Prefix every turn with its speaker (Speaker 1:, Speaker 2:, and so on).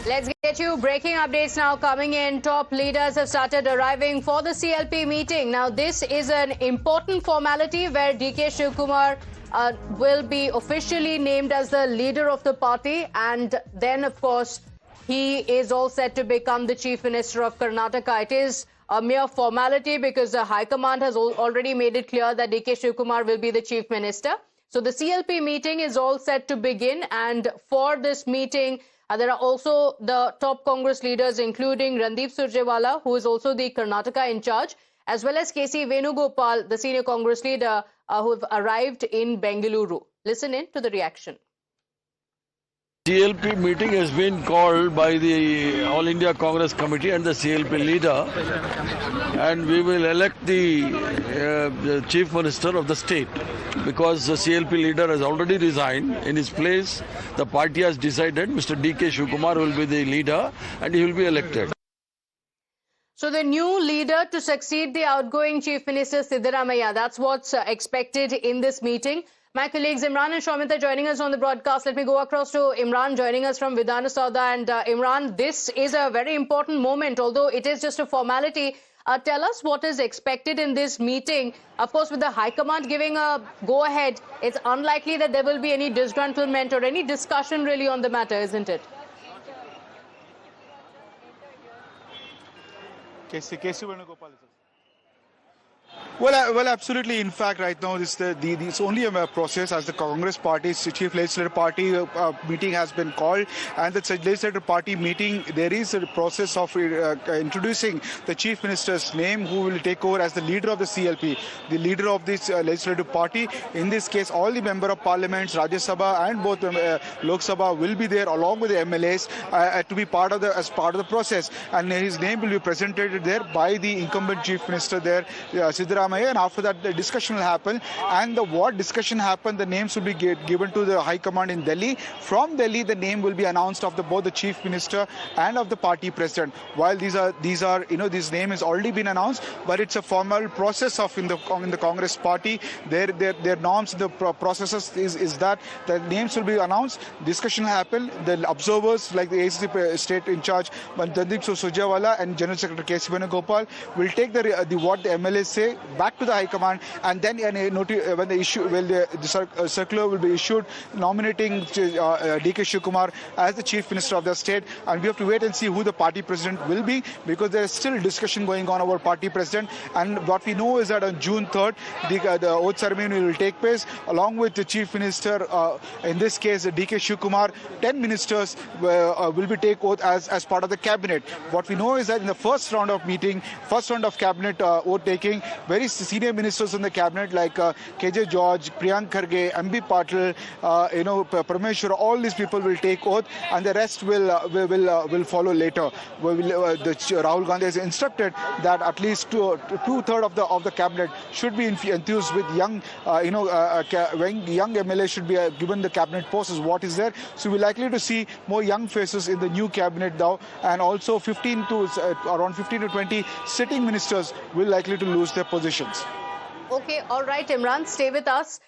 Speaker 1: Let's get you breaking updates now coming in. Top leaders have started arriving for the CLP meeting. Now, this is an important formality where DK Shivkumar will be officially named as the leader of the party. And then, of course, he is all set to become the Chief Minister of Karnataka. It is a mere formality because the High Command has already made it clear that DK Shivkumar will be the Chief Minister. So the CLP meeting is all set to begin. And for this meeting, there are also the top Congress leaders, including Randeep Surjewala, who is also the Karnataka in charge, as well as KC Venugopal, the senior Congress leader, who have arrived in Bengaluru. Listen in to the reaction.
Speaker 2: CLP meeting has been called by the All India Congress Committee and the CLP leader, and we will elect the Chief Minister of the state, because the CLP leader has already resigned. In his place, the party has decided Mr. DK Shivkumar will be the leader and he will be elected.
Speaker 1: So the new leader to succeed the outgoing Chief Minister Siddaramaiah, that's what's expected in this meeting. My colleagues Imran and Shomita joining us on the broadcast. Let me go across to Imran joining us from Vidhana Sauda. And Imran, this is a very important moment, although it is just a formality. Tell us what is expected in this meeting. Of course, with the High Command giving a go-ahead, it's unlikely that there will be any disgruntlement or any discussion really on the matter, isn't it?
Speaker 3: KC Venugopal. Well, absolutely. In fact, right now, it's only a process as the Congress Party's Chief Legislative Party meeting has been called, and the Legislative Party meeting, there is a process of introducing the Chief Minister's name, who will take over as the leader of the CLP, the leader of this Legislative Party. In this case, all the Member of Parliaments, Rajya Sabha and both Lok Sabha will be there along with the MLAs to be part of the process, and his name will be presented there by the incumbent Chief Minister there, Siddaramaiah, and after that the discussion will happen, and what discussion happen, the names will be given to the High Command in Delhi. From Delhi, the name will be announced of both the Chief Minister and of the party president. While these name has already been announced, but it's a formal process of in the Congress Party. Their norms, the processes is that the names will be announced, discussion will happen, the observers like the ACC state in charge, Randeep Surjewala and General Secretary KC Venugopal will take what the MLAs say back to the High Command, and then when the circular will be issued nominating DK Shivkumar as the Chief Minister of the state, and we have to wait and see who the party president will be, because there is still discussion going on about party president. And what we know is that on June 3rd, the oath ceremony will take place along with the Chief Minister, in this case DK Shivkumar. 10 ministers will be take oath as part of the cabinet. What we know is that in the first round of cabinet oath taking, very senior ministers in the cabinet like KJ George, Priyank Kharge, MB Patil, Parameshwar, all these people will take oath, and the rest will follow later. Rahul Gandhi has instructed that at least two-thirds of the cabinet should be enthused with young MLA should be given the cabinet posts. What is there? So we're likely to see more young faces in the new cabinet now, and also around 15 to 20 sitting ministers will likely to lose their positions.
Speaker 1: Okay, all right, Imran, stay with us.